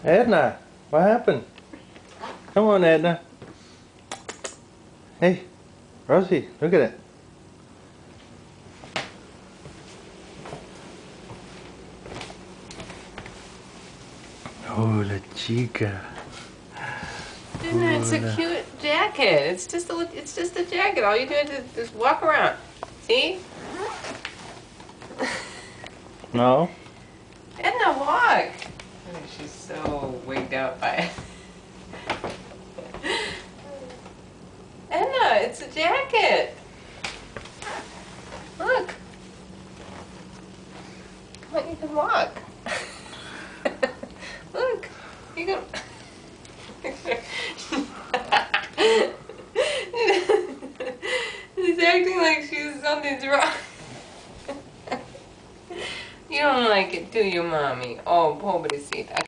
Edna, what happened? Come on, Edna. Hey, Rosie, look at it. Oh, la chica. Isn't it? It's a cute jacket. It's just a jacket. All you do is just walk around. See? No. Edna, walk. Oh, she's so wigged out by it. Edna, it's a jacket. Look. Come on, you can walk. Look, you can. She's acting like something's wrong. You don't like it, do you, Mommy? Oh, pobrecita.